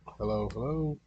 Hello, hello.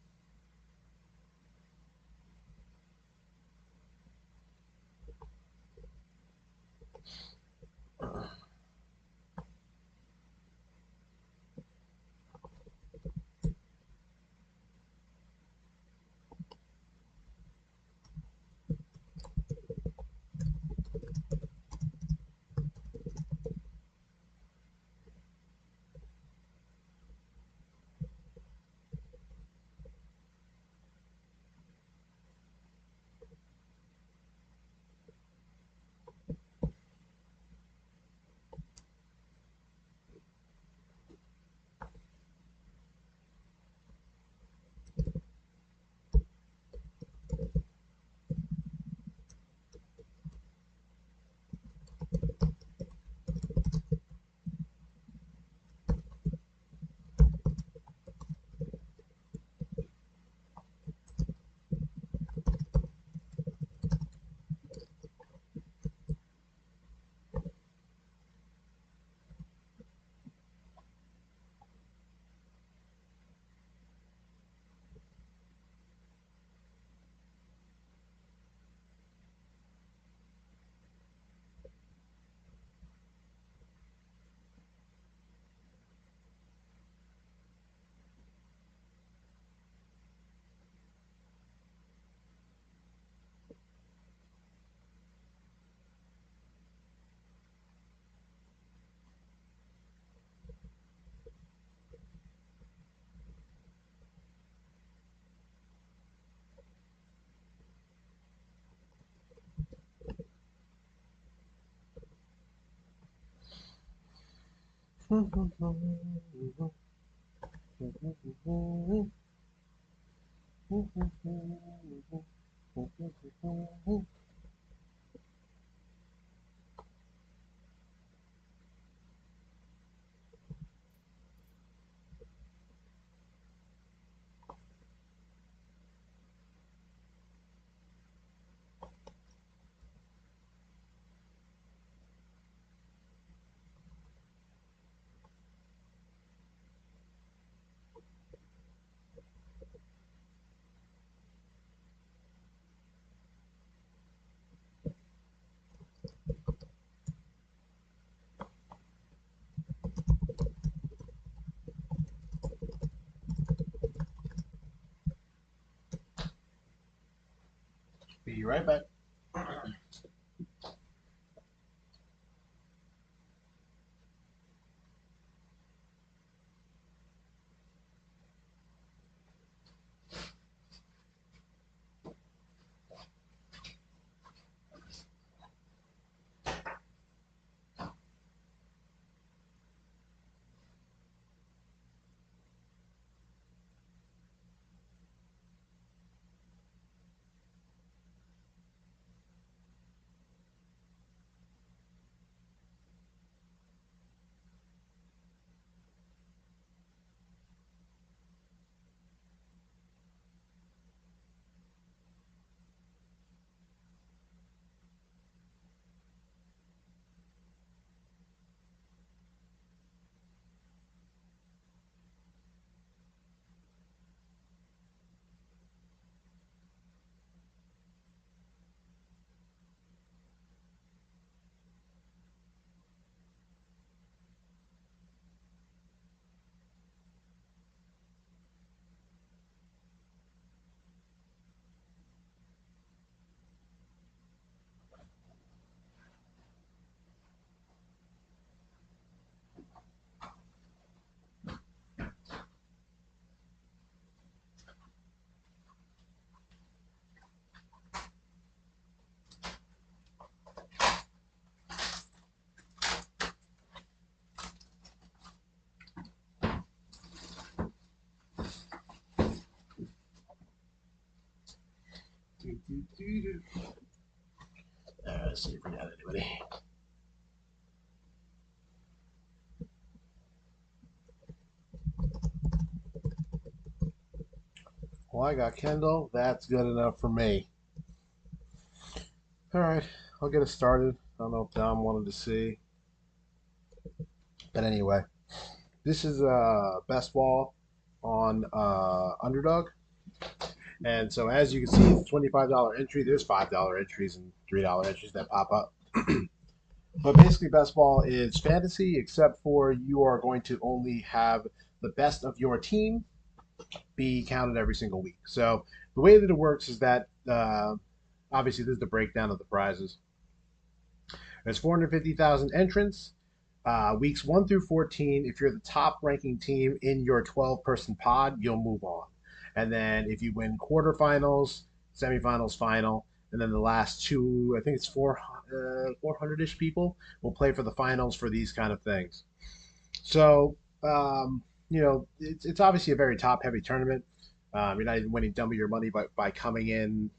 Be right back. Let's see if we got anybody. Well, I got Kendall. That's good enough for me. All right, I'll get us started. I don't know if Dom wanted to see, but anyway, this is best ball. on Underdog. And so as you can see, it's a $25 entry. There's $5 entries and $3 entries that pop up. But basically, best ball is fantasy, except for you are going to only have the best of your team be counted every single week. So the way that it works is that obviously this is the breakdown of the prizes. There's 450,000 entrants. Weeks 1 through 14, if you're the top ranking team in your 12-person pod, you'll move on. And then if you win quarterfinals, semifinals, final, and then the last two, I think it's 400-ish people will play for the finals for these kind of things. So, it's obviously a very top heavy tournament. You're not even winning double your money by coming in,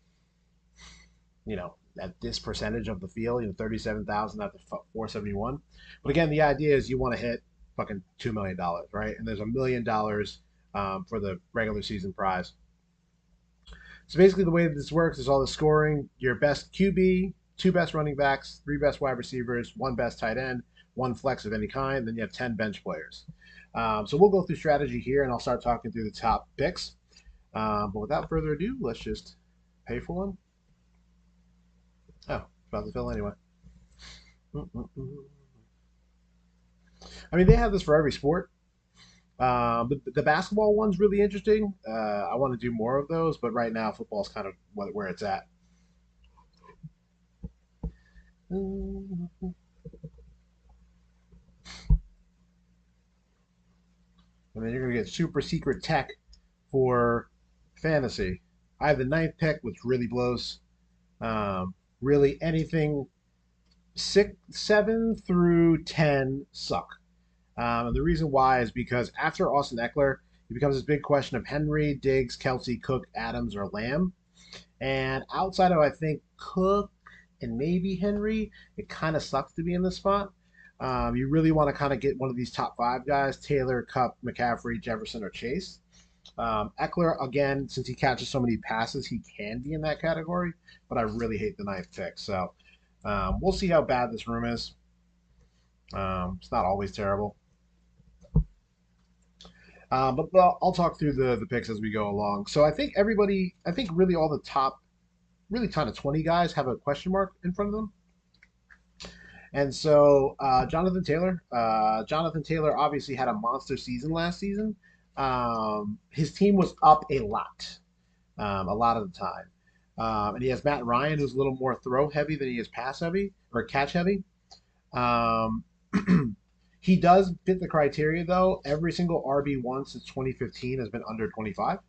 at this percentage of the field, 37,000 out of 471. But again, the idea is you want to hit fucking $2 million, right? And there's $1 million for the regular season prize. So basically, the way that this works is all the scoring: your best QB, two best running backs, three best wide receivers, one best tight end, one flex of any kind. Then you have 10 bench players. So we'll go through strategy here, and I'll start talking through the top picks. But without further ado, let's just pay for one. Oh, about to fill anyway. I mean, they have this for every sport. But the basketball one's really interesting. I want to do more of those, but right now football's kind of where it's at. And then you're going to get super secret tech for fantasy. I have the ninth pick, which really blows. Really, anything 7 through 10 suck. And the reason why is because after Austin Eckler, it becomes this big question of Henry, Diggs, Kelsey, Cook, Adams, or Lamb. And outside of, I think, Cook and maybe Henry, it kind of sucks to be in this spot. You really want to kind of get one of these top five guys: Taylor, Cup, McCaffrey, Jefferson, or Chase. Eckler, again, since he catches so many passes, he can be in that category, but I really hate the ninth pick. So we'll see how bad this room is. It's not always terrible. But I'll talk through the picks as we go along. So I think really all the top, really kind of 20 guys have a question mark in front of them. And so Jonathan Taylor obviously had a monster season last season. His team was up a lot of the time. And he has Matt Ryan, who's a little more throw heavy than he is pass heavy or catch heavy. Um, he does fit the criteria, though. Every single RB1 since 2015 has been under 25.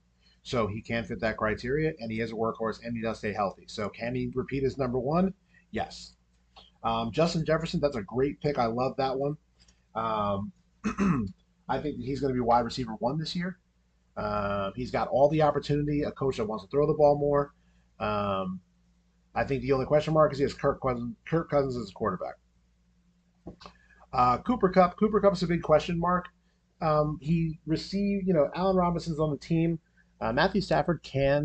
So he can fit that criteria, and he is a workhorse, and he does stay healthy. So can he repeat as number one? Yes. Justin Jefferson, that's a great pick. I love that one. Um, I think that he's going to be wide receiver one this year. He's got all the opportunity. A coach that wants to throw the ball more. Um, I think the only question mark is he has Kirk Cousins. Kirk Cousins as a quarterback. Cooper Cup. Cooper Cup is a big question mark. He received, Allen Robinson's on the team. Matthew Stafford has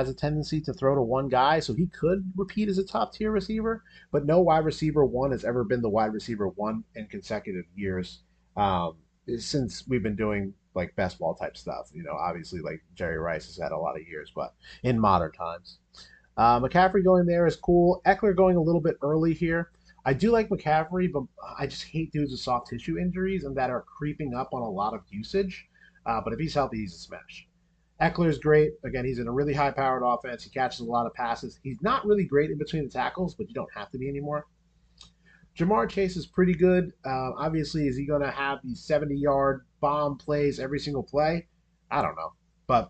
a tendency to throw to one guy, so he could repeat as a top tier receiver. But no wide receiver one has ever been the wide receiver one in consecutive years since we've been doing like best ball type stuff. Obviously like Jerry Rice has had a lot of years, but in modern times. McCaffrey going there is cool. Eckler going a little bit early here. I do like McCaffrey, but I just hate dudes with soft tissue injuries and that are creeping up on a lot of usage. But if he's healthy, he's a smash. Eckler's great. Again, he's in a really high-powered offense. He catches a lot of passes. He's not really great in between the tackles, but you don't have to be anymore. Jamar Chase is pretty good. Obviously, is he going to have these 70-yard bomb plays every single play? I don't know. But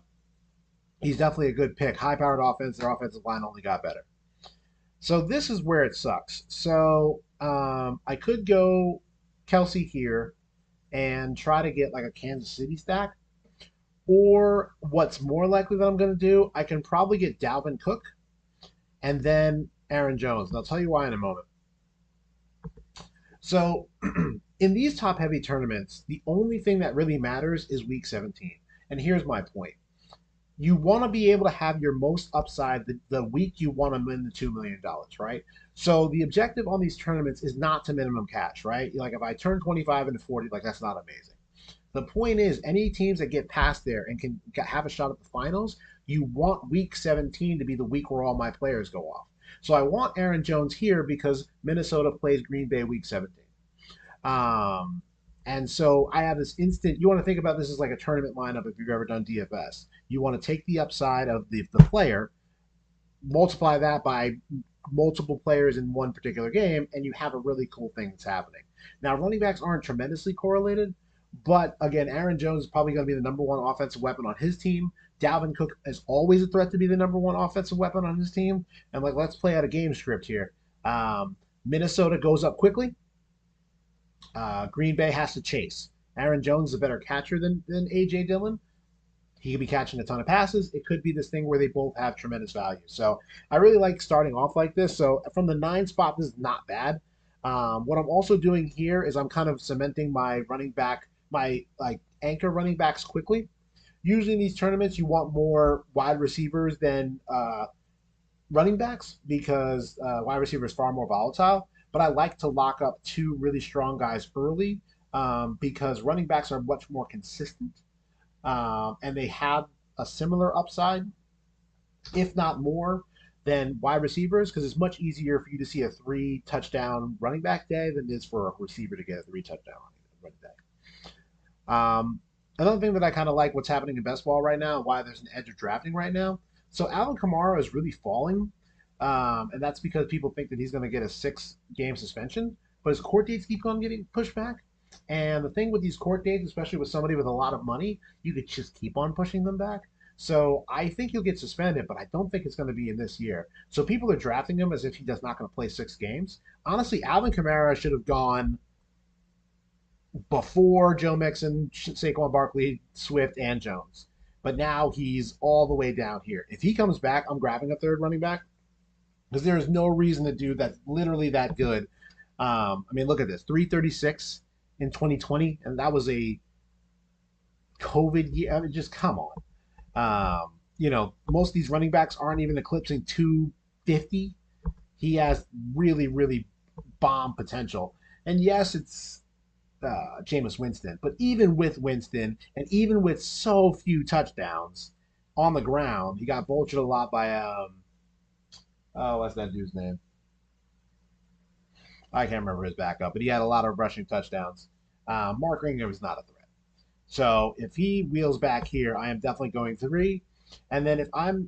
he's definitely a good pick. High-powered offense. Their offensive line only got better. So this is where it sucks. So I could go Kelsey here and try to get like a Kansas City stack. Or what's more likely that I'm going to do, I can probably get Dalvin Cook and then Aaron Jones. And I'll tell you why in a moment. So in these top heavy tournaments, the only thing that really matters is week 17. And here's my point. You want to be able to have your most upside the week you want to win the $2 million, right? So the objective on these tournaments is not to minimum cash, right? Like if I turn 25 into 40, like that's not amazing. The point is, any teams that get past there and can have a shot at the finals, you want week 17 to be the week where all my players go off. So I want Aaron Jones here because Minnesota plays Green Bay week 17. Um, and so I have this instant. You want to think about this as like a tournament lineup if you've ever done DFS. You want to take the upside of the player, multiply that by multiple players in one particular game, and you have a really cool thing that's happening. Now, running backs aren't tremendously correlated, but again, Aaron Jones is probably going to be the number one offensive weapon on his team. Dalvin Cook is always a threat to be the number one offensive weapon on his team. And like, let's play out a game script here. Minnesota goes up quickly. Green Bay has to chase. Aaron Jones is a better catcher than AJ Dillon. He could be catching a ton of passes. It could be this thing where they both have tremendous value. So I really like starting off like this. So from the 9 spot, this is not bad. What I'm also doing here is I'm kind of cementing my running back, my like anchor running backs quickly. Usually in these tournaments, you want more wide receivers than running backs because wide receiver is far more volatile. But I like to lock up 2 really strong guys early because running backs are much more consistent and they have a similar upside, if not more, than wide receivers because it's much easier for you to see a 3 touchdown running back day than it is for a receiver to get a 3 touchdown running day. Another thing that I kind of like what's happening in best ball right now, why there's an edge of drafting right now. So Alvin Kamara is really falling, and that's because people think that he's going to get a 6-game suspension, but his court dates keep on getting pushed back. And the thing with these court dates, especially with somebody with a lot of money, you could just keep on pushing them back. So I think he'll get suspended, but I don't think it's going to be in this year. So people are drafting him as if he does not going to play 6 games. Honestly, Alvin Kamara should have gone before Joe Mixon, Saquon Barkley, Swift, and Jones. But now he's all the way down here. If he comes back, I'm grabbing a third running back because there is no reason to do that literally that good. I mean, look at this 336 in 2020, and that was a COVID year. I mean, just come on. Most of these running backs aren't even eclipsing 250. He has really, really bomb potential. And yes, it's Jameis Winston. But even with Winston, and even with so few touchdowns on the ground, he got vultured a lot by what's that dude's name? I can't remember his backup, but he had a lot of rushing touchdowns. Mark Ingram was not a threat. So if he wheels back here, I am definitely going 3. And then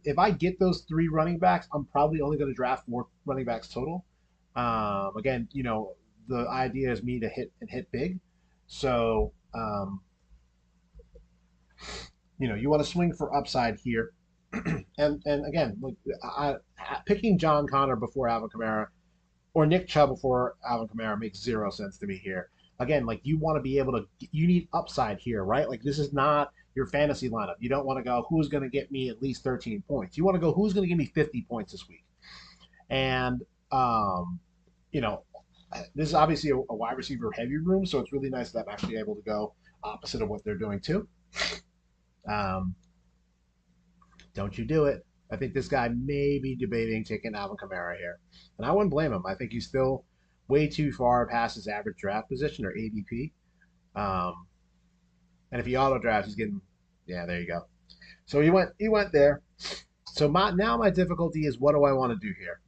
if I get those 3 running backs, I'm probably only going to draft 4 running backs total. Again, the idea is me to hit big. So you want to swing for upside here. and again, like picking John Connor before Alvin Kamara or Nick Chubb before Alvin Kamara makes 0 sense to me here. Again, like you want to be able to, you need upside here, right? Like this is not your fantasy lineup. You don't want to go, who's going to get me at least 13 points? You want to go, who's going to give me 50 points this week? And, you know, this is obviously a wide receiver heavy room, so it's really nice that I'm actually able to go opposite of what they're doing too. Um, don't you do it. I think this guy may be debating taking Alvin Kamara here. And I wouldn't blame him. I think he's still way too far past his average draft position or ADP. Um, and if he auto drafts, he's getting, yeah, there you go. So he went there. So now my difficulty is what do I want to do here?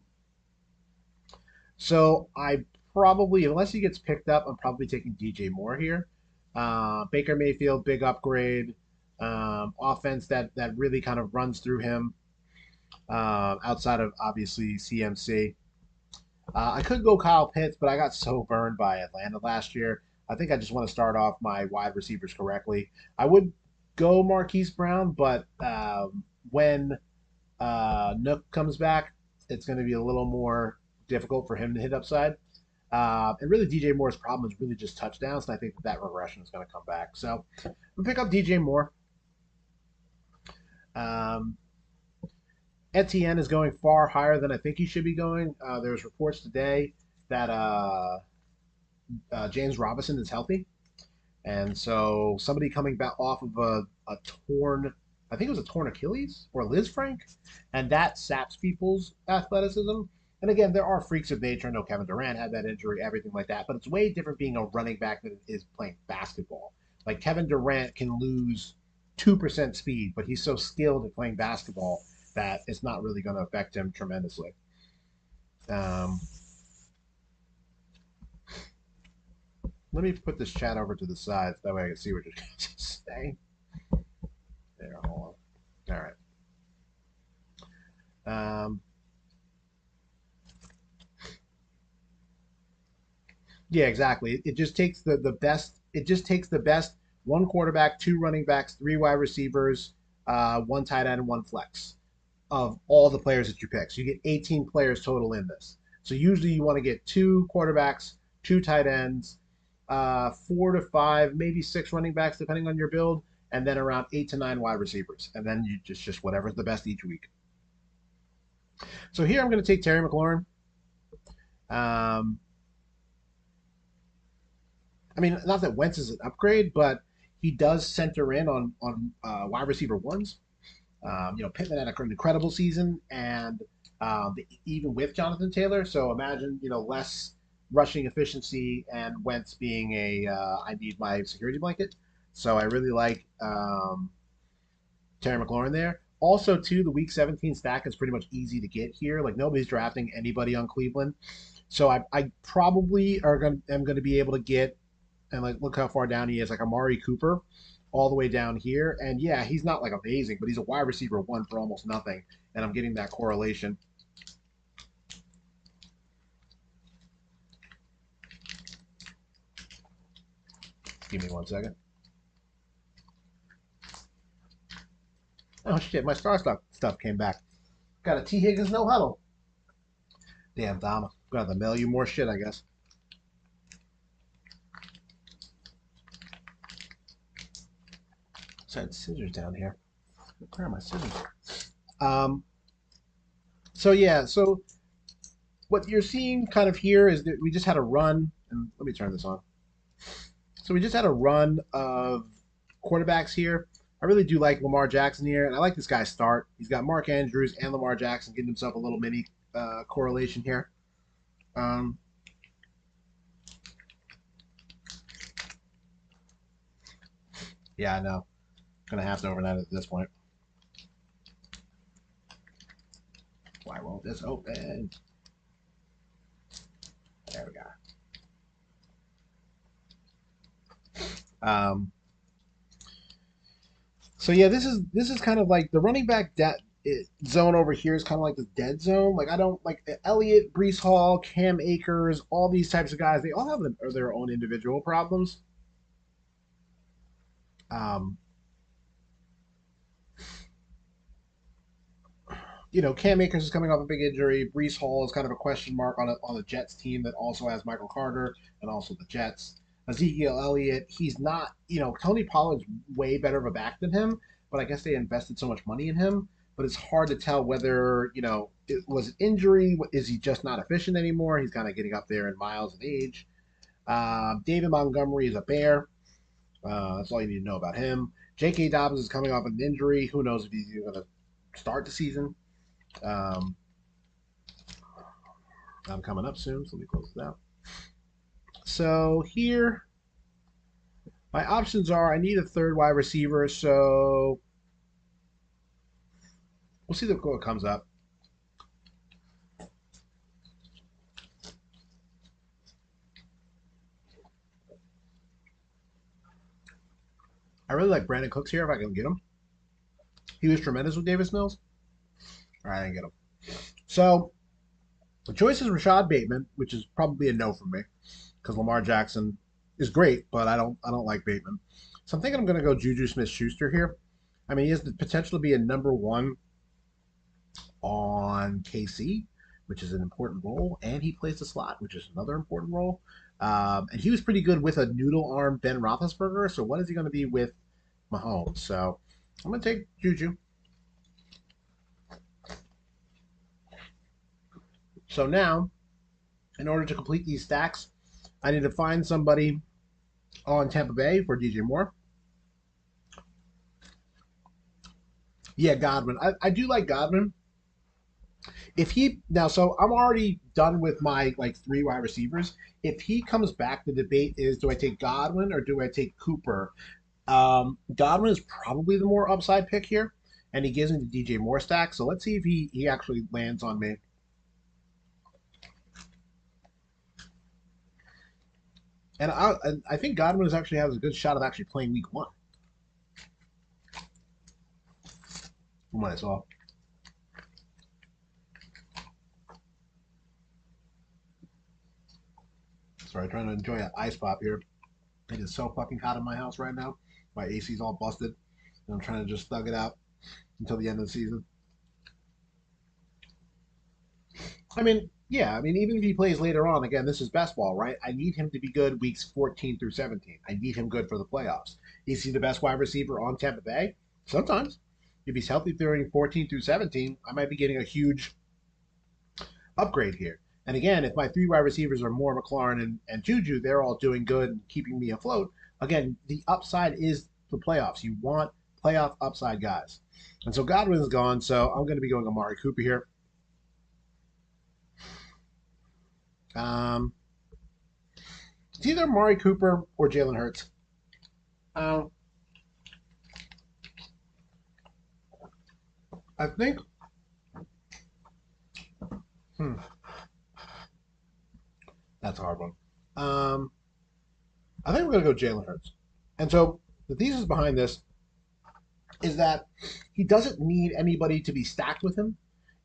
So I probably, unless he gets picked up, I'm probably taking DJ Moore here. Baker Mayfield, big upgrade. Offense that really kind of runs through him outside of obviously CMC. I could go Kyle Pitts, but I got so burned by Atlanta last year. I think I just want to start off my wide receivers correctly. I would go Marquise Brown, but when Nook comes back, it's going to be a little more difficult for him to hit upside. And really, DJ Moore's problem is really just touchdowns, and I think that regression is going to come back. So we'll pick up DJ Moore. Etienne is going far higher than I think he should be going. There's reports today that James Robinson is healthy, and so somebody coming back off of a torn, I think it was a torn Achilles or Liz Frank, and that saps people's athleticism. And again, there are freaks of nature. I know Kevin Durant had that injury, everything like that, but it's way different being a running back than it is playing basketball. Like Kevin Durant can lose 2% speed, but he's so skilled at playing basketball that it's not really going to affect him tremendously. Um, Let me put this chat over to the side so that way I can see what you're saying. There, hold on. All right. Yeah, exactly. It just takes the best. It just takes the best one quarterback, two running backs, three wide receivers, one tight end, and one flex of all the players that you pick. So you get 18 players total in this. So usually you want to get two quarterbacks, two tight ends, 4 to 5, maybe six running backs, depending on your build, and then around 8 to 9 wide receivers. And then you just whatever's the best each week. So here I'm going to take Terry McLaurin. Um, I mean, not that Wentz is an upgrade, but he does center in on wide receiver ones. Pittman had an incredible season, and even with Jonathan Taylor. So imagine less rushing efficiency and Wentz being a I need my security blanket. So I really like Terry McLaurin there. Also, too, the Week 17 stack is pretty much easy to get here. Like nobody's drafting anybody on Cleveland, so I probably am going to be able to get and like look how far down he is, like Amari Cooper, all the way down here. And yeah, he's not like amazing, but he's a wide receiver one for almost nothing, and I'm getting that correlation. Give me 1 second. Oh shit, my star stuff came back. Got a T Higgins no huddle. Damn, Dom. Got to mail you more shit, I guess. So I had scissors down here. Where are my scissors? Um. So yeah. So what you're seeing kind of here is that we just had a run, and let me turn this on. So we just had a run of quarterbacks here. I really do like Lamar Jackson here, and I like this guy's start. He's got Mark Andrews and Lamar Jackson getting himself a little mini correlation here. Um, yeah, I know. Gonna have to overnight at this point. Why won't this open? There we go. So yeah, this is kind of like the running back zone over here is kind of like the dead zone. Like I don't like Elliott, Brees Hall, Cam Akers, all these types of guys. They all have their own individual problems. Um, Cam Akers is coming off a big injury. Brees Hall is kind of a question mark on a Jets team that also has Michael Carter and also the Jets. Ezekiel Elliott, he's not. Tony Pollard's way better of a back than him, but I guess they invested so much money in him. But it's hard to tell whether it was an injury. Is he just not efficient anymore? He's kind of getting up there in miles and age. David Montgomery is a bear. That's all you need to know about him. J.K. Dobbins is coming off an injury. Who knows if he's even going to start the season? Um, I'm coming up soon, so let me close it out. So here, my options are I need a third wide receiver, so we'll see what comes up. I really like Brandon Cooks here if I can get him. He was tremendous with Davis Mills. All right, I didn't get him. So the choice is Rashad Bateman, which is probably a no for me because Lamar Jackson is great, but I don't like Bateman. So I'm thinking I'm going to go Juju Smith-Schuster here. I mean, he has the potential to be a number one on KC, which is an important role, and he plays the slot, which is another important role. And he was pretty good with a noodle arm Ben Roethlisberger. So what is he going to be with Mahomes? So I'm going to take Juju. So now, in order to complete these stacks, I need to find somebody on Tampa Bay for DJ Moore. Yeah, Godwin. I do like Godwin. If he now, so I'm already done with my like three wide receivers. If he comes back, the debate is: do I take Godwin or do I take Cooper? Godwin is probably the more upside pick here, and he gives me the DJ Moore stack. So let's see if he actually lands on me. And I think Godwin is actually has a good shot of actually playing week one. We might as well. Sorry, trying to enjoy an ice pop here. It is so fucking hot in my house right now. My AC's all busted, and I'm trying to just thug it out until the end of the season. I mean, yeah, I mean, even if he plays later on, again, this is best ball, right? I need him to be good weeks 14 through 17. I need him good for the playoffs. Is he the best wide receiver on Tampa Bay? Sometimes. If he's healthy during 14 through 17, I might be getting a huge upgrade here. And again, if my three wide receivers are Moore, McLaurin, and Juju, they're all doing good and keeping me afloat. Again, the upside is the playoffs. You want playoff upside guys. And so Godwin's gone, so I'm going to be going Amari Cooper here. Um, it's either Amari Cooper or Jalen Hurts. Um, I think. Hmm, that's a hard one. Um, I think we're going to go Jalen Hurts. And so the thesis behind this is that he doesn't need anybody to be stacked with him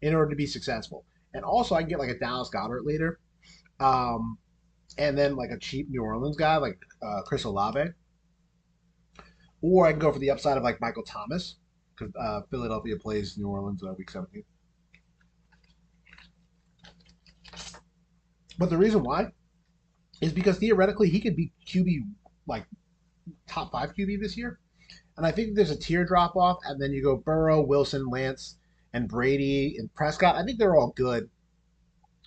in order to be successful. And also, I can get like a Dallas Goddard later, um, and then like a cheap New Orleans guy like Chris Olave, or I can go for the upside of like Michael Thomas because Philadelphia plays New Orleans week 17. But the reason why is because theoretically he could be QB like top five QB this year. And I think there's a tier drop off, and then you go Burrow, Wilson, Lance, and Brady and Prescott. I think they're all good,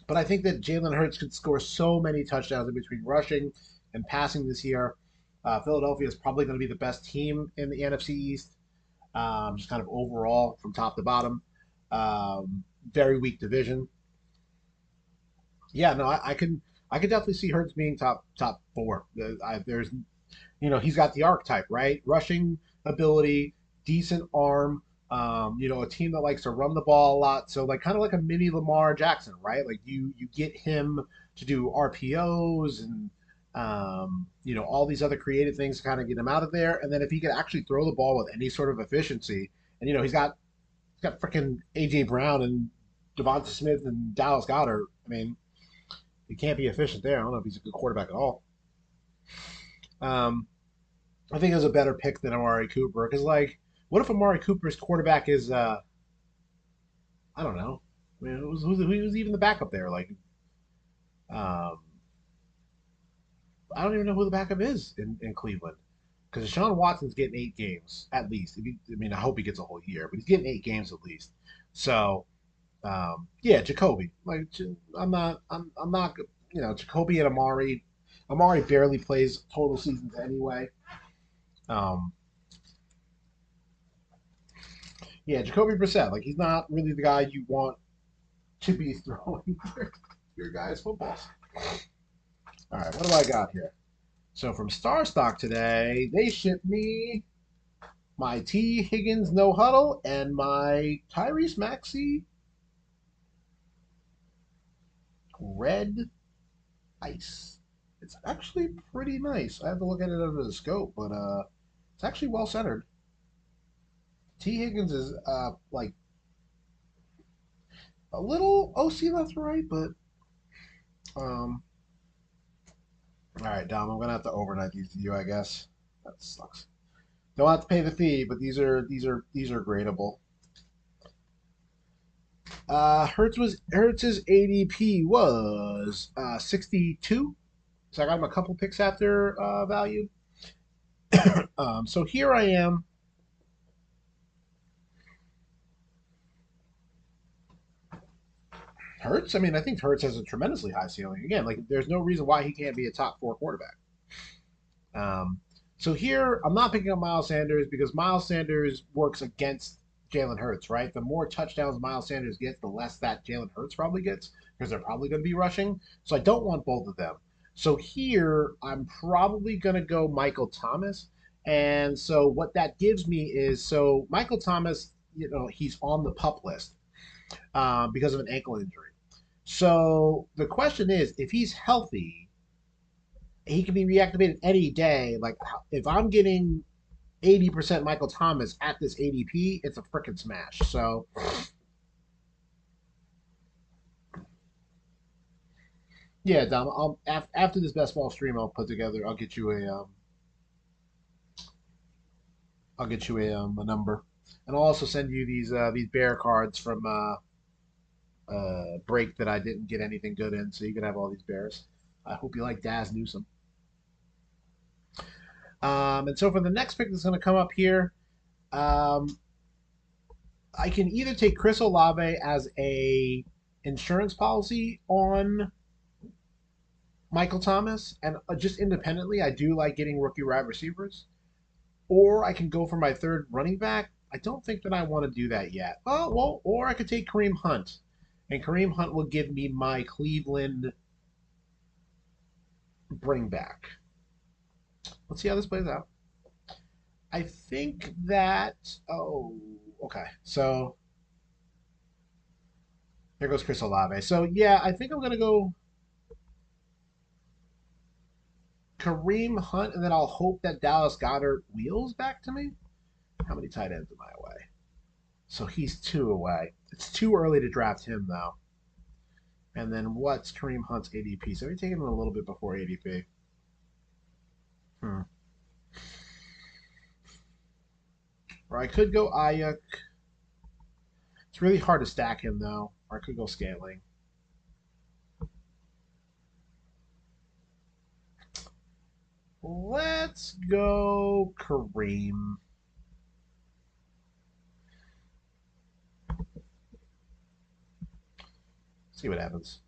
but I think that Jalen Hurts could score so many touchdowns in between rushing and passing this year. Philadelphia is probably going to be the best team in the NFC East, just kind of overall from top to bottom. Very weak division. Yeah, no, I can definitely see Hurts being top four. There's he's got the archetype, right? Rushing ability, decent arm. A team that likes to run the ball a lot. So like kind of like a mini Lamar Jackson, right? Like you get him to do RPOs and all these other creative things to kind of get him out of there. And then if he could actually throw the ball with any sort of efficiency, and he's got freaking AJ Brown and Devonta Smith and Dallas Goddard. I mean, he can't be efficient there. I don't know if he's a good quarterback at all. Um, I think it was a better pick than Amari Cooper because, like, what if Amari Cooper's quarterback is, I don't know, I mean, who's even the backup there? Like, um, I don't even know who the backup is in Cleveland because Deshaun Watson's getting 8 games at least. I mean, I hope he gets a whole year, but he's getting 8 games at least. So, yeah, Jacoby. Like, I'm not, Jacoby and Amari. Amari barely plays total seasons anyway. Um, Yeah, Jacoby Brissett, like he's not really the guy you want to be throwing your guys' footballs. All right, what do I got here? So from Star Stock today, they shipped me my T. Higgins no huddle and my Tyrese Maxey red ice. It's actually pretty nice. I have to look at it under the scope, but it's actually well centered. T. Higgins is like a little OC left right, but um all right, Dom, I'm gonna have to overnight these to you, I guess. That sucks. Don't have to pay the fee, but these are gradable. Hertz's ADP was 62, so I got him a couple picks after value. So here I am. Hertz. I mean, I think Hertz has a tremendously high ceiling. Again, like there's no reason why he can't be a top four quarterback. Um, so here, I'm not picking up Miles Sanders because Miles Sanders works against Jalen Hurts, right? The more touchdowns Miles Sanders gets, the less that Jalen Hurts probably gets because they're probably going to be rushing. So I don't want both of them. So here, I'm probably going to go Michael Thomas. And so what that gives me is so Michael Thomas, he's on the pup list because of an ankle injury. So the question is, if he's healthy, he can be reactivated any day. Like if I'm getting 80% Michael Thomas at this ADP, it's a freaking smash. So yeah, Dom. After this best ball stream, I'll put together. I'll get you a number, and I'll also send you these bear cards from break that I didn't get anything good in, so you can have all these bears. I hope you like Daz Newsome. And so for the next pick that's going to come up here, um, I can either take Chris Olave as a insurance policy on Michael Thomas, and just independently, I do like getting rookie wide receivers, or I can go for my third running back. I don't think that I want to do that yet. Oh well, or I could take Kareem Hunt, and Kareem Hunt will give me my Cleveland bring back. Let's see how this plays out. I think that. Oh, okay. So there goes Chris Olave. So yeah, I think I'm gonna go Kareem Hunt, and then I'll hope that Dallas Goedert wheels back to me. How many tight ends am I away? So he's two away. It's too early to draft him though. And then what's Kareem Hunt's ADP? So we're taking him a little bit before ADP. Hmm. Or I could go Ayuk. It's really hard to stack him though. Or I could go Scaling. Let's go Kareem. See what happens.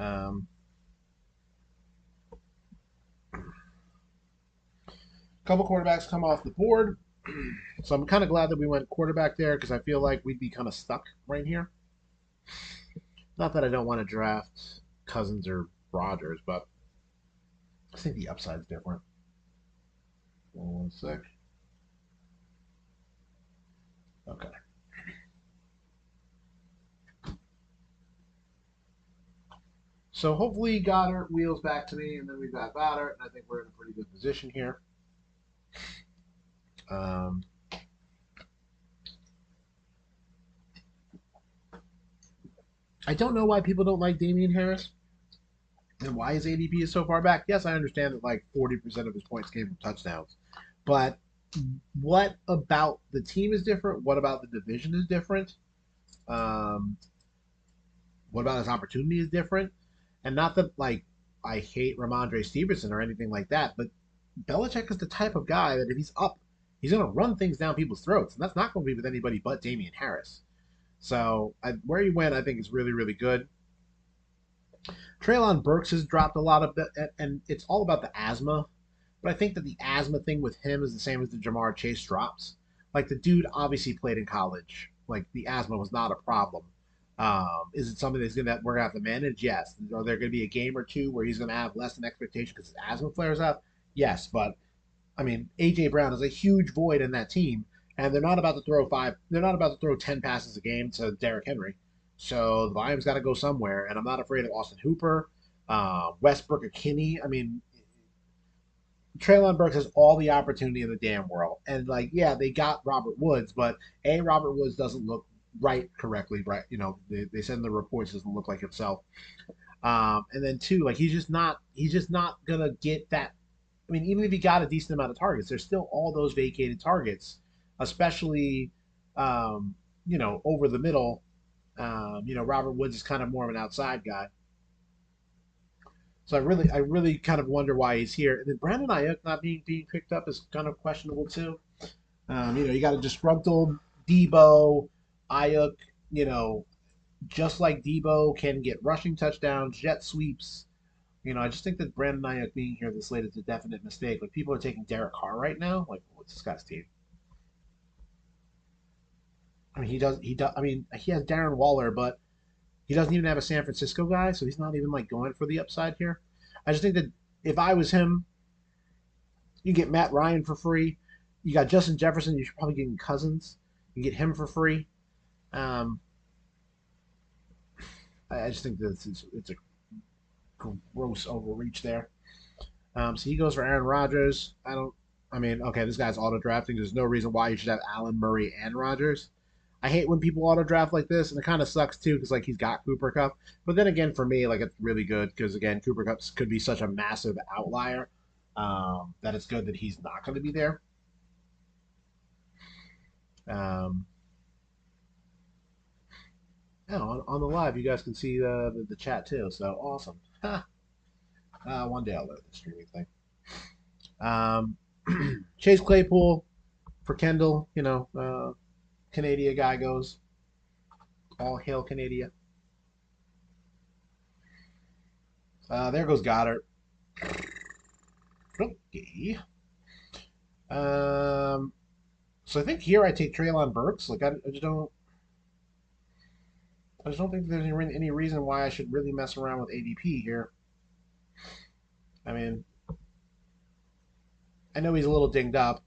Um, couple quarterbacks come off the board. So I'm kind of glad that we went quarterback there because I feel like we'd be kind of stuck right here. Not that I don't want to draft Cousins or Rogers, but I think the upside's different. 1 sec. Okay. So hopefully Goddard wheels back to me, and then we've got Goddard, and I think we're in a pretty good position here. Um, I don't know why people don't like Damian Harris and why his ADP is so far back. Yes, I understand that like 40% of his points came from touchdowns, but what about the team is different? What about the division is different? Um, what about his opportunity is different? And not that like I hate Ramondre Stevenson or anything like that, but Belichick is the type of guy that if he's up, he's going to run things down people's throats, and that's not going to be with anybody but Damian Harris. So where he went, I think is really really good. Traylon Burks has dropped a lot of that, and it's all about the asthma. But I think that the asthma thing with him is the same as the Jamar Chase drops. Like the dude obviously played in college. Like the asthma was not a problem. Is it something that's we're gonna have to manage? Yes. Are there gonna be a game or two where he's gonna have less than expectation because his asthma flares up? Yes. But I mean, AJ Brown is a huge void in that team, and they're not about to throw five. They're not about to throw 10 passes a game to Derrick Henry. So the volume's got to go somewhere, and I'm not afraid of Austin Hooper, Westbrook, or Kinney. I mean, Traylon Burks has all the opportunity in the damn world, and like, yeah, they got Robert Woods, but Robert Woods doesn't look right correctly. Right, they said in the reports doesn't look like himself. And then two, like he's just not gonna get that. I mean, even if he got a decent amount of targets, there's still all those vacated targets, especially over the middle. Robert Woods is kind of more of an outside guy. So I really kind of wonder why he's here. And then Brandon Ayuk not being picked up is kind of questionable too. You got a disgruntled Debo, Ayuk. you know, just like Debo can get rushing touchdowns, jet sweeps. I just think that Brandon Ayuk being here this late is a definite mistake. Like people are taking Derek Carr right now. Like what's this guy's team? I mean, he does. He does. I mean, he has Darren Waller, but he doesn't even have a San Francisco guy, so he's not even like going for the upside here. I just think that if I was him, you get Matt Ryan for free. You got Justin Jefferson. You should probably get Cousins. You get him for free. Um, I just think that it's a gross overreach there. So he goes for Aaron Rodgers. I don't. I mean, okay, this guy's auto drafting. There's no reason why you should have Allen, Murray, and Rodgers. I hate when people auto draft like this, and it kind of sucks too because like he's got Cooper Cup. But then again, for me, like it's really good because again, Cooper Cup could be such a massive outlier that it's good that he's not going to be there. Um, yeah, on the live, you guys can see the chat too. So awesome. One day I'll learn the streaming thing. Um, Chase Claypool for Kendall. Canadian guy goes. All hail Canada. There goes Goddard. Okay. Um, so I think here I take Traylon Burks. Like I just don't think there's any reason why I should really mess around with ADP here. I mean, I know he's a little dinged up,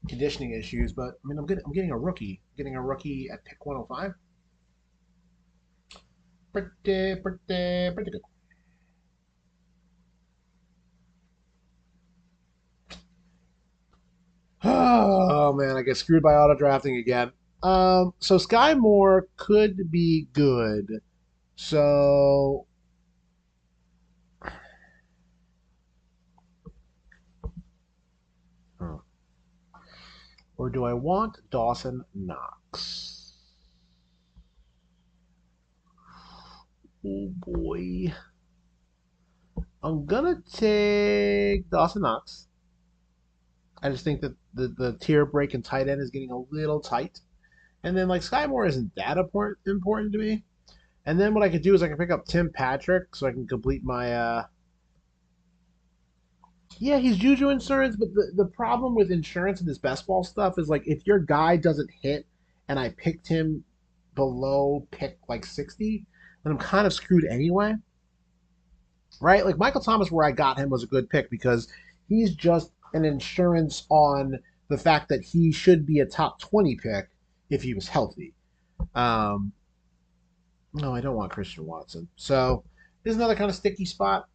conditioning issues, but I mean, I'm getting a rookie. Getting a rookie at pick 105. Pretty good. Oh man, I get screwed by auto drafting again. So Sky Moore could be good. So, or do I want Dawson Knox? Oh boy, I'm gonna take Dawson Knox. I just think that the tier break and tight end is getting a little tight. And then like Sky Moore isn't that important to me. And then what I could do is I can pick up Tim Patrick so I can complete my yeah, he's Juju insurance, but the problem with insurance and this best ball stuff is like if your guy doesn't hit and I picked him below pick like 60, then I'm kind of screwed anyway. Right? Like Michael Thomas, where I got him was a good pick because he's just an insurance on the fact that he should be a top 20 pick if he was healthy. Um, no, I don't want Christian Watson. So this is another kind of sticky spot.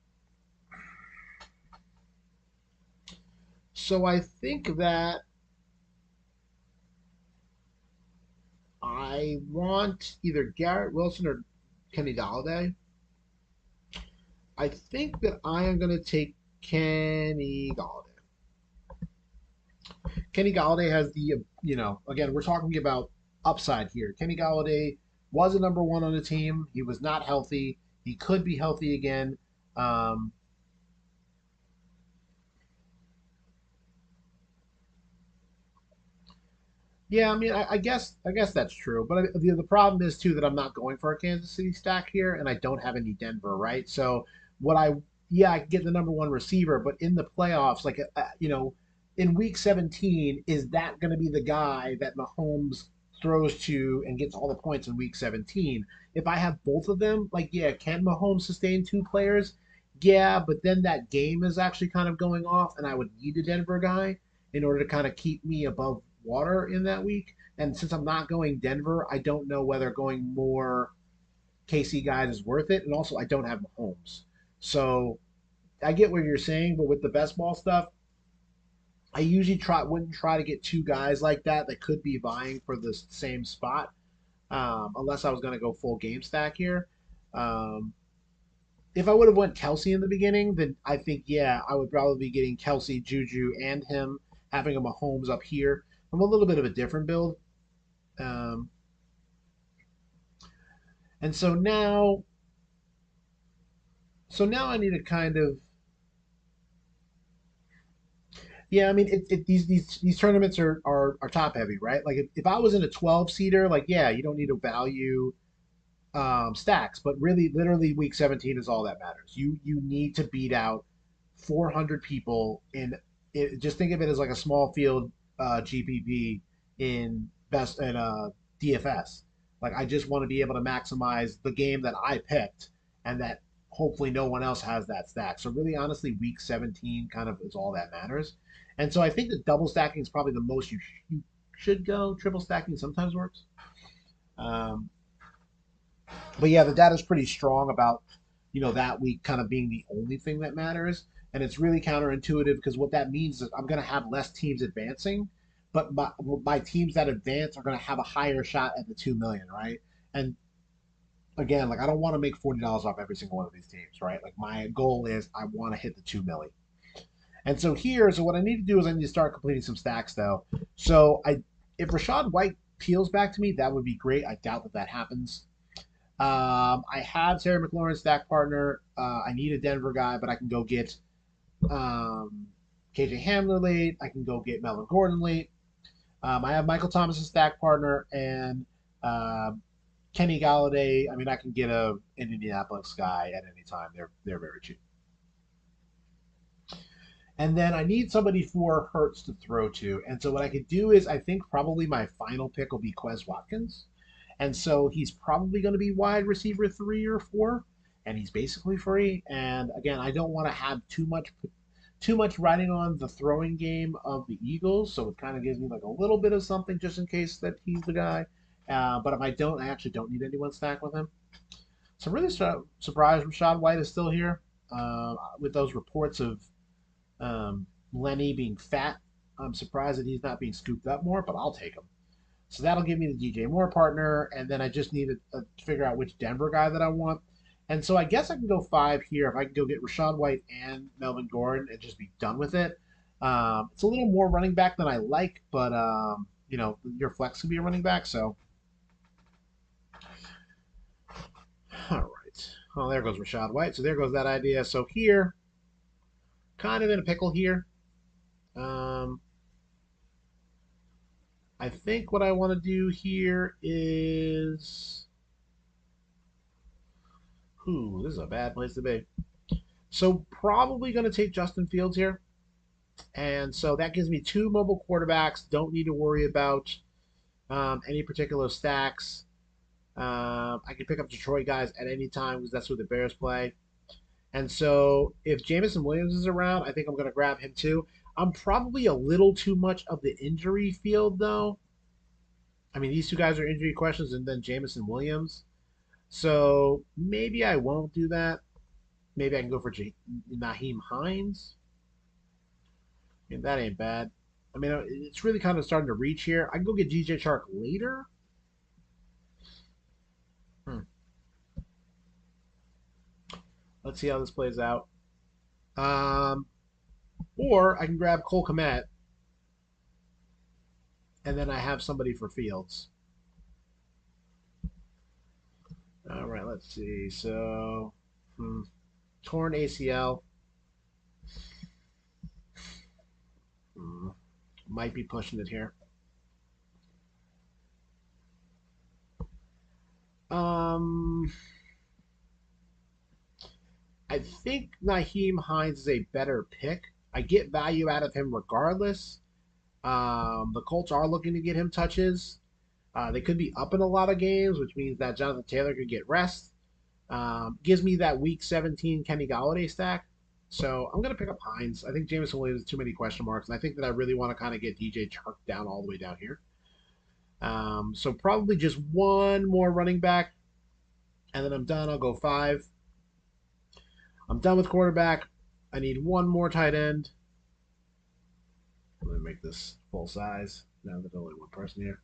So I think that I want either Garrett Wilson or Kenny Galladay. I think that I am going to take Kenny Galladay. Kenny Galladay has again, we're talking about upside here. Kenny Galladay was a number one on the team. He was not healthy. He could be healthy again. Um, yeah, I mean, I guess that's true. But the problem is too that I'm not going for a Kansas City stack here, and I don't have any Denver, right? So what yeah, I can get the number one receiver, but in the playoffs, like in week 17, is that going to be the guy that Mahomes throws to and gets all the points in week 17? If I have both of them, like yeah, can Mahomes sustain two players? Yeah, but then that game is actually kind of going off, and I would need a Denver guy in order to kind of keep me above water in that week. And since I'm not going Denver, I don't know whether going more KC guys is worth it. And also, I don't have Mahomes. So I get what you're saying, but with the best ball stuff, I usually wouldn't try to get two guys like that could be vying for the same spot, unless I was going to go full game stack here. Um, if I would have went Kelsey in the beginning, then I think yeah, I would probably be getting Kelsey, Juju, and him having a Mahomes up here. I'm a little bit of a different build, um, and so now I need to kind of Yeah, I mean, these tournaments are top heavy, right? Like if I was in a 12 seater, like yeah, you don't need to value stacks, but really, literally, week 17 is all that matters. You need to beat out 400 people in it. Just think of it as like a small field GPP in best in DFS. Like I just want to be able to maximize the game that I picked, and that hopefully no one else has that stack. So really, honestly, week 17 kind of is all that matters. And so I think that double stacking is probably the most you should go. Triple stacking sometimes works. Um, but yeah, the data is pretty strong about that week kind of being the only thing that matters, and it's really counterintuitive because what that means is I'm going to have less teams advancing, but my teams that advance are going to have a higher shot at the 2 million, right? And again, like I don't want to make $40 off every single one of these teams, right? Like my goal is I want to hit the 2 million. And so what I need to do is I need to start completing some stacks though. So I if Rashad White peels back to me, that would be great. I doubt that that happens. I have Terry McLaurin stack partner. I need a Denver guy, but I can go get KJ Hamler late. I can go get Melvin Gordon late. I have Michael Thomas as stack partner and uh, Kenny Galladay. I mean, I can get an Indianapolis guy at any time. They're very cheap. And then I need somebody for Hurts to throw to. And so what I could do is I think probably my final pick will be Quez Watkins. And so he's probably going to be wide receiver 3 or 4, and he's basically free. And again, I don't want to have too much riding on the throwing game of the Eagles, so it kind of gives me like a little bit of something just in case that he's the guy. But if I don't, I actually don't need anyone stacked with him. So I'm really surprised Rashad White is still here with those reports of Lenny being fat. I'm surprised that he's not being scooped up more, but I'll take him. So that'll give me the DJ Moore partner, and then I just need to figure out which Denver guy that I want. And so I guess I can go 5 here if I can go get Rashad White and Melvin Gordon and just be done with it. It's a little more running back than I like, but your flex can be a running back. So all right. Oh, there goes Rashad White. So there goes that idea. So here, kind of in a pickle here. Um, I think what I want to do here is, this is a bad place to be. So probably going to take Justin Fields here. And so that gives me 2 mobile quarterbacks. Don't need to worry about any particular stacks. I can pick up Detroit guys at any time because that's who the Bears play. And so if Jameson Williams is around, I think I'm going to grab him too. I'm probably a little too much of the injury field, though. I mean, these two guys are injury questions, and then Jameson Williams. So maybe I won't do that. Maybe I can go for Naheem Hines. I mean, that ain't bad. I mean, it's really kind of starting to reach here. I can go get DJ Chark later. Hmm. Let's see how this plays out. Um, or I can grab Cole Kmet, and then I have somebody for Fields. All right, let's see. So, torn ACL. Hmm, might be pushing it here. Um, I think Naheem Hines is a better pick. I get value out of him regardless. The Colts are looking to get him touches. They could be up in a lot of games, which means that Jonathan Taylor could get rest. Gives me that week 17 Kenny Galladay stack. So I'm going to pick up Hines. I think Jameson Williams has too many question marks, and I think that I really want to kind of get DJ Chark down all the way down here. So probably just one more running back, and then I'm done. I'll go 5. I'm done with quarterback. I need one more tight end. I'm going to make this full size. Now there's only one person here.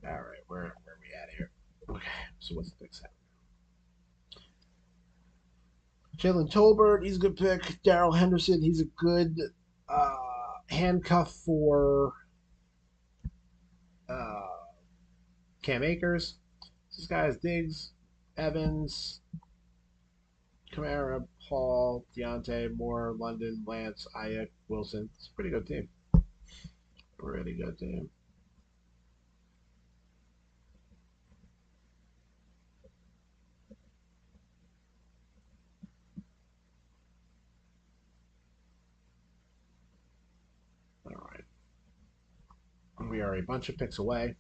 All right, where are we at here? Okay, so what's the next step? Jalen Tolbert, he's a good pick. Daryl Henderson, he's a good handcuff for uh, Cam Akers. This guy is Diggs, Evans, Kamara, Hall, Deontay, Moore, London, Lance, Ayuk, Wilson. It's a pretty good team. Pretty good team. All right. We are a bunch of picks away.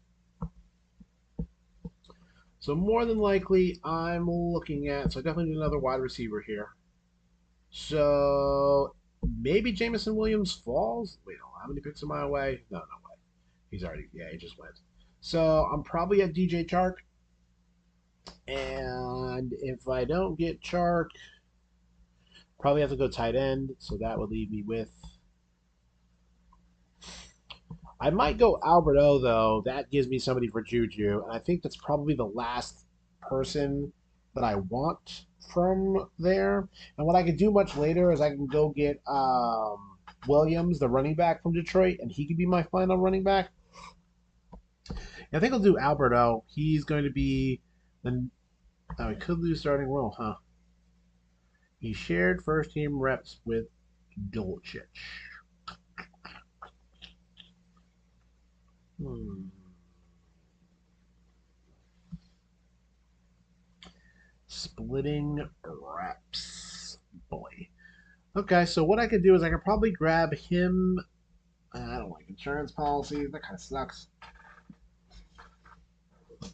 So more than likely, I'm looking at. So I definitely need another wide receiver here. So maybe Jameson Williams falls. Wait, how many picks am I away? No, no way. He's already. Yeah, he just went. So I'm probably at DJ Chark. And if I don't get Chark, probably have to go tight end. So that would leave me with. I might go Alberto though. That gives me somebody for Juju, and I think that's probably the last person that I want from there. And what I could do much later is I can go get Williams, the running back from Detroit, and he could be my final running back. And I think I'll do Alberto. He's going to be the. Oh, he could lose starting role, huh? He shared first team reps with Dolchich. Hmm. Splitting reps. Boy. Okay, so what I could do is I could probably grab him. I don't like insurance policies. That kind of sucks. Let's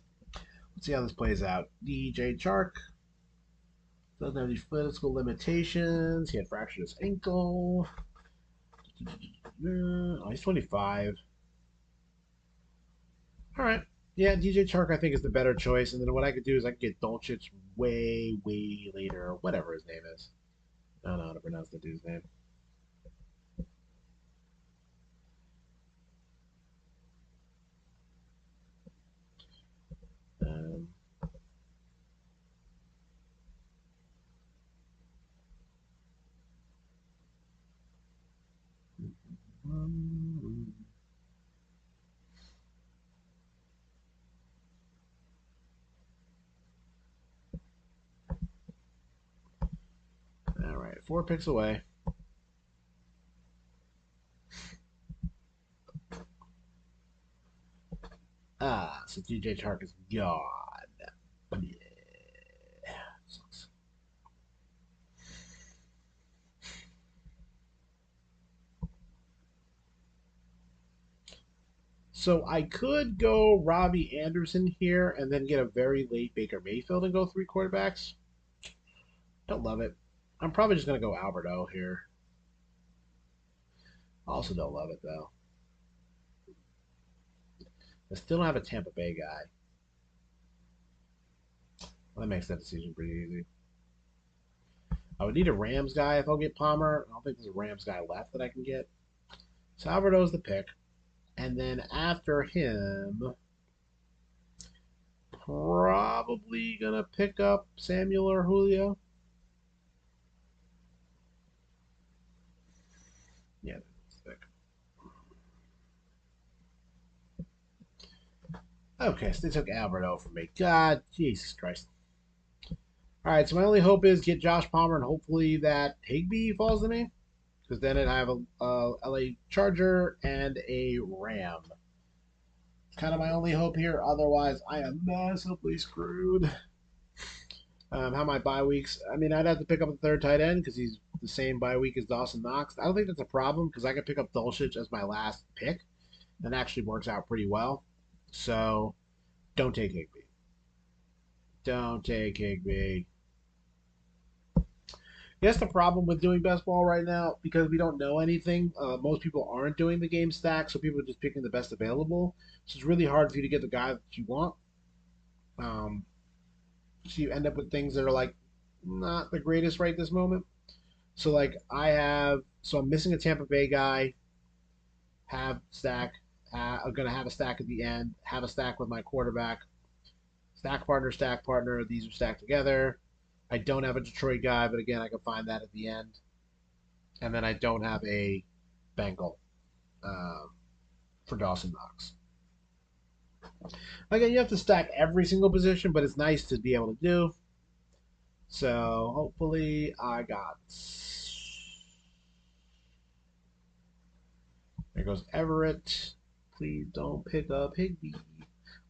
see how this plays out. DJ Chark doesn't have any physical limitations. He had fractured his ankle. Oh, he's 25. All right. Yeah, DJ Chark I think is the better choice. And then what I could do is I could get Dolchich way, way later, whatever his name is. I don't know how to pronounce the dude's name. Um, all right, 4 picks away. Ah, so DJ Chark is gone. Yeah. Sucks. So I could go Robbie Anderson here and then get a very late Baker Mayfield and go 3 quarterbacks. Don't love it. I'm probably just going to go Alberto here. Also don't love it though. I still don't have a Tampa Bay guy. Well, that makes that decision pretty easy. I would need a Rams guy if I'll get Palmer. I don't think there's a Rams guy left that I can get. So Alberto's the pick. And then after him, probably going to pick up Samuel or Julio. Yeah, that's the pick. Okay, so they took Alberto from me. God, Jesus Christ. All right, so my only hope is get Josh Palmer and hopefully that Higbee falls to me. Because then I'd have a LA Charger and a Ram. Kind of my only hope here. Otherwise, I am massively screwed. How my bye weeks? I mean, I'd have to pick up a third tight end because he's the same bye week as Dawson Knox. I don't think that's a problem because I could pick up Dulcich as my last pick. That actually works out pretty well. So don't take Higbee. Don't take Higbee. That's the problem with doing best ball right now because we don't know anything. Most people aren't doing the game stack, so people are just picking the best available. So it's really hard for you to get the guy that you want. Um, so you end up with things that are like not the greatest right this moment. So like I'm missing a Tampa Bay guy. Have stack. I'm gonna have a stack at the end. Have a stack with my quarterback. Stack partner, stack partner. These are stacked together. I don't have a Detroit guy, but again, I can find that at the end. And then I don't have a Bengal. uh, for Dawson Knox. Again, you have to stack every single position, but it's nice to be able to do. So hopefully I got. There goes Everett. Please don't pick up Higby.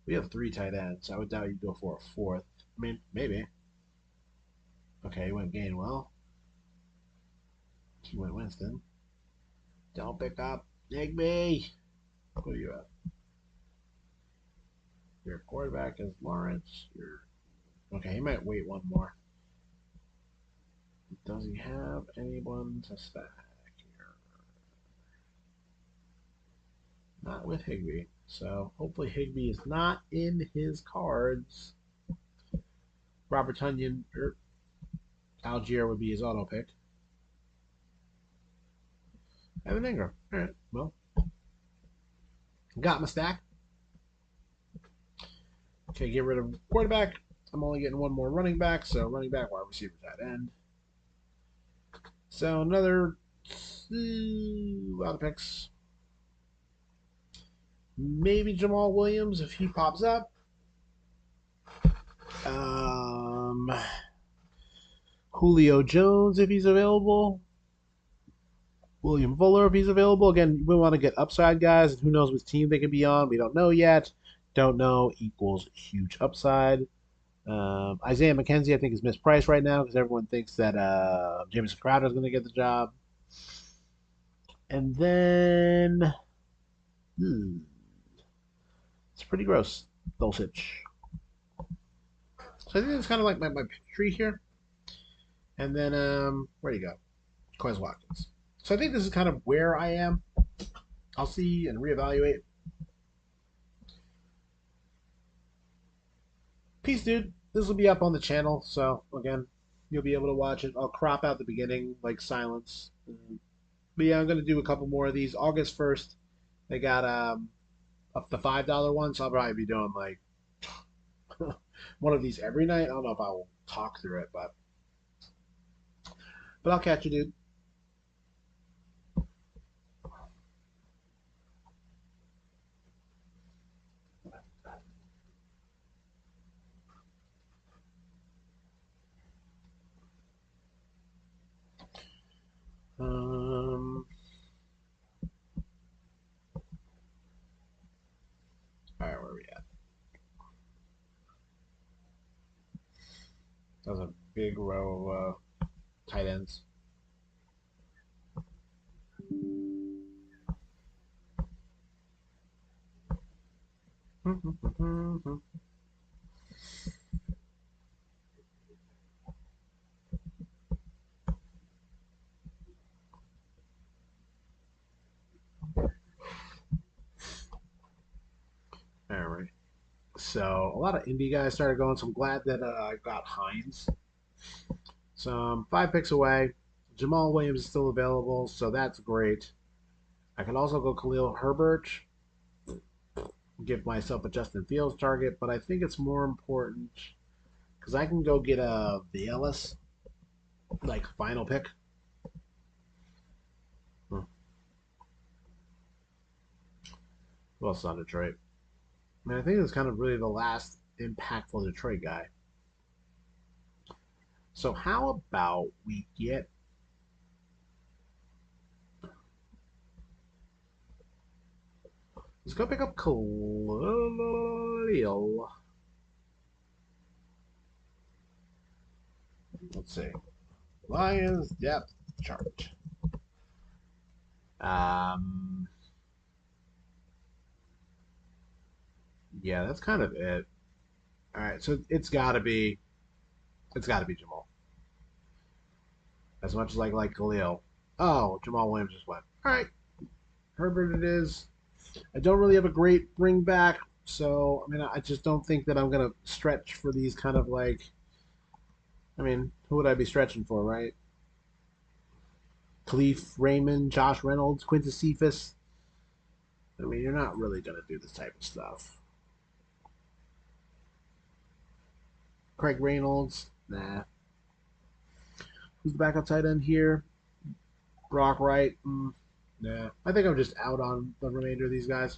We have 3 tight ends. I would doubt you'd go for a 4th. I mean, maybe. Okay, he went Gainwell. He went Winston. Don't pick up Higby. Who are you at? Your quarterback is Lawrence. Okay, he might wait one more. Does he have anyone to stack here? Not with Higby. So hopefully Higby is not in his cards. Robert Tunyon or Algier would be his auto pick. Evan Ingram. All right. Well, got my stack. Okay, get rid of quarterback. I'm only getting one more running back, so running back, wide receiver, tight end. So another lot of picks. Maybe Jamal Williams if he pops up. Julio Jones if he's available. William Fuller if he's available. Again, we want to get upside guys. Who knows which team they can be on? We don't know yet. Don't know equals huge upside. Isaiah McKenzie, I think, is mispriced right now because everyone thinks that Jameson Crowder is going to get the job. And then, it's pretty gross. Dulcich. So I think it's kind of like my tree here. And then, where do you go? Quez Watkins. So I think this is kind of where I am. I'll see and reevaluate. Peace, dude. This will be up on the channel. So, again, you'll be able to watch it. I'll crop out the beginning, like silence. But yeah, I'm going to do a couple more of these. August 1st, they got up the $5 one. So I'll probably be doing like one of these every night. I don't know if I will talk through it, but I'll catch you, dude. Um, all right, where are we at? That was a big row of tight ends. All right. So a lot of indie guys started going. So I'm glad that I got Hines. So I'm 5 picks away. Jamal Williams is still available, so that's great. I can also go Khalil Herbert, give myself a Justin Fields target, but I think it's more important because I can go get a Vielis, like final pick. Hmm. Who else is on Detroit? I mean, I think it's kind of really the last impactful Detroit guy. So how about we get let's go pick up Khalil. Let's see. Lions depth chart. Um, yeah, that's kind of it. All right, so it's got to be Jamal. As much as like Khalil. Oh, Jamal Williams just went. All right, Herbert it is. I don't really have a great bring back, so I mean, I just don't think that I'm gonna stretch for these kind of like. I mean, who would I be stretching for, right? Khalif Raymond, Josh Reynolds, Quintus Cephas. I mean, you're not really gonna do this type of stuff. Craig Reynolds, nah. Who's the backup tight end here? Brock Wright. Nah, I think I'm just out on the remainder of these guys.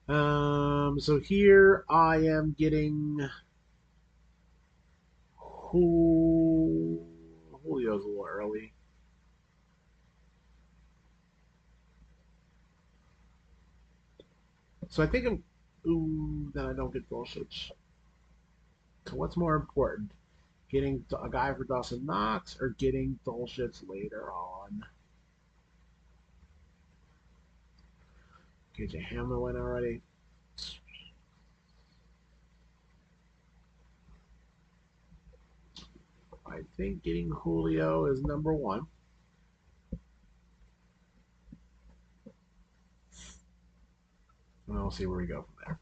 So here I am getting Julio's a little early. So I think I'm. Ooh, then I don't get Dulcich. So what's more important? Getting a guy for Dawson Knox or getting Dulcich later on? KJ Hamler went already. I think getting Julio is number one. And we'll see where we go from there.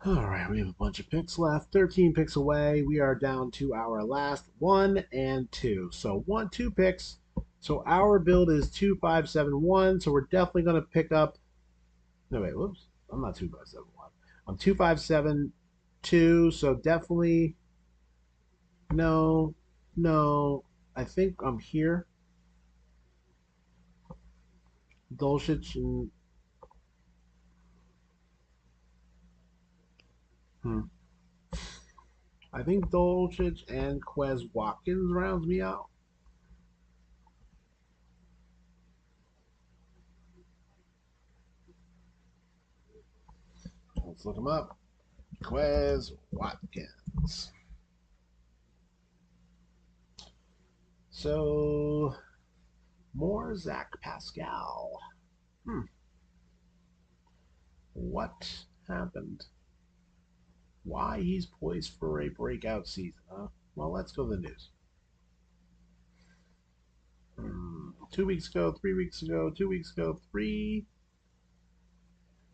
All right, we have a bunch of picks left. 13 picks away. We are down to our last one and two. So one, two picks. So our build is 2571. So we're definitely going to pick up. No, wait, whoops. I'm not 2571. I'm 2572. So definitely no, no. I think I'm here. Dulcich and. Hmm. I think Dolchich and Quez Watkins rounds me out. Let's look him up. Quez Watkins. So, more Zach Pascal. Hmm. What happened? Why he's poised for a breakout season, huh? Well, let's go to the news. 2 weeks ago, 3 weeks ago, 2 weeks ago, three.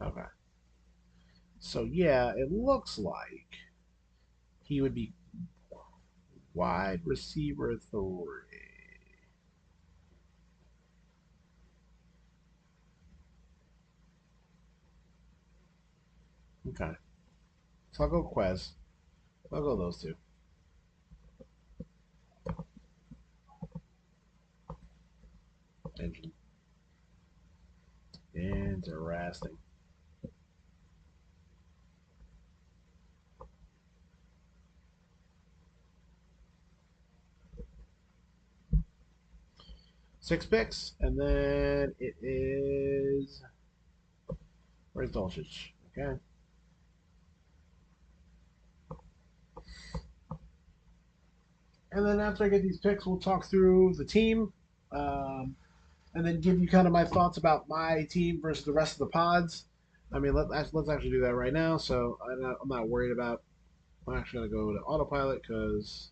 Okay. So, yeah, it looks like he would be wide receiver three. Okay. So I'll go Quez. I'll go those two. Interesting. Six picks, and then it is where's Dolchich? Okay. And then after I get these picks, we'll talk through the team, um, and then give you kind of my thoughts about my team versus the rest of the pods. I mean, let's actually do that right now. So I'm not worried about. I'm actually going to go to autopilot because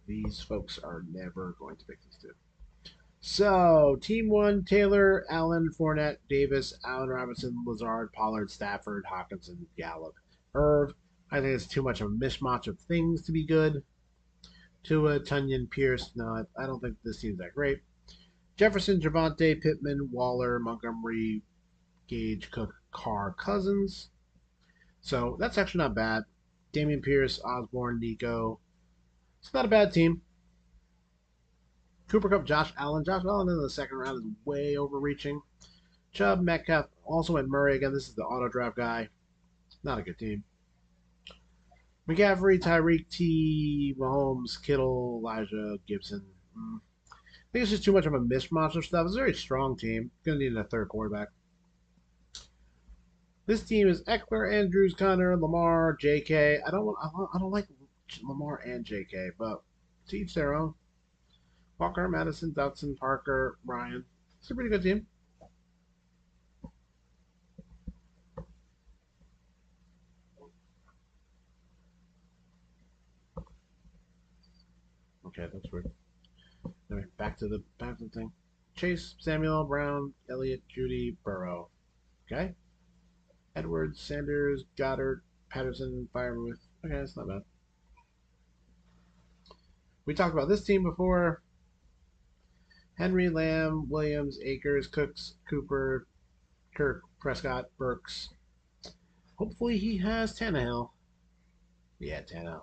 these folks are never going to pick these two. So, team one: Taylor, Allen, Fournette, Davis, Allen Robinson, Lazard, Pollard, Stafford, Hawkinson, Gallup, Irv. I think it's too much of a mishmash of things to be good. Tua, Tunyon, Pierce. No, I don't think this team's that great. Jefferson, Javante, Pittman, Waller, Montgomery, Gage, Cook, Carr, Cousins. So that's actually not bad. Damian Pierce, Osborne, Nico. It's not a bad team. Cooper Cup, Josh Allen. Josh Allen in the second round is way overreaching. Chubb, Metcalf, also in Murray. Again, this is the auto draft guy. Not a good team. McCaffrey, Tyreek, T, Mahomes, Kittle, Elijah, Gibson. I think it's just too much of a mishmash of stuff. It's a very strong team. Going to need a third quarterback. This team is Eckler, Andrews, Connor, Lamar, J.K. I don't like Lamar and J.K., but to each their own. Walker, Madison, Dotson, Parker, Ryan. It's a pretty good team. Okay, that's weird. Anyway, back to the thing. Chase, Samuel, Brown, Elliott, Judy, Burrow. Okay. Edwards, Sanders, Goddard, Patterson, Firemouth. Okay, that's not bad. We talked about this team before. Henry, Lamb, Williams, Akers, Cooks, Cooper, Kirk, Prescott, Burks. Hopefully he has Tannehill. Yeah, Tannehill.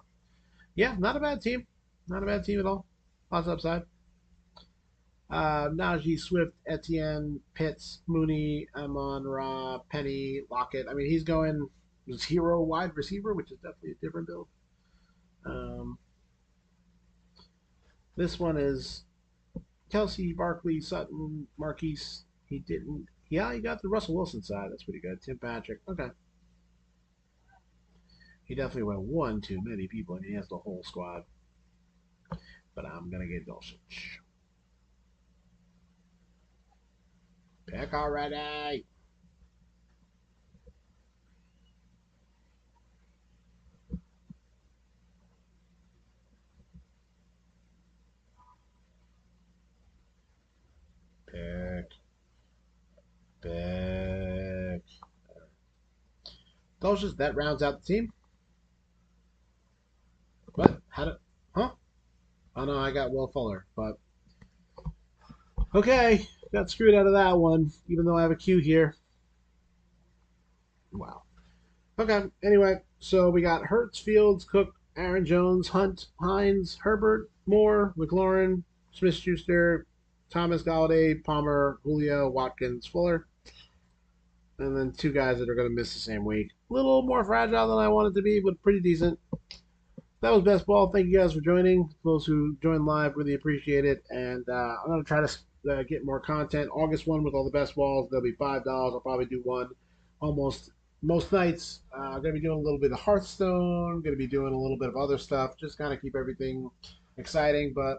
Yeah, not a bad team. Not a bad team at all. Lots of upside. Najee, Swift, Etienne, Pitts, Mooney, Amon Ra, Penny, Lockett. I mean, he's going his hero wide receiver, which is definitely a different build. Um, this one is Kelsey, Barkley, Sutton, Marquise. He didn't. Yeah, he got the Russell Wilson side. That's pretty good. Tim Patrick. Okay. He definitely went one too many people, and he has the whole squad. But I'm gonna get Dulcich. Pick already. Pick. Pick. Dulcich. That rounds out the team. What? How did? Huh? Oh no, I got Will Fuller. But okay, got screwed out of that one. Even though I have a Q here. Wow. Okay. Anyway, so we got Hertz, Fields, Cook, Aaron Jones, Hunt, Hines, Herbert, Moore, McLaurin, Smith-Schuster, Thomas Galladay, Palmer, Julio, Watkins, Fuller, and then two guys that are going to miss the same week. A little more fragile than I wanted to be, but pretty decent. That was best ball. Thank you guys for joining. Those who joined live, really appreciate it. And I'm going to try to get more content. August 1 with all the best balls. There'll be $5. I'll probably do one almost most nights. I'm going to be doing a little bit of Hearthstone. Going to be doing a little bit of other stuff. Just kind of keep everything exciting. But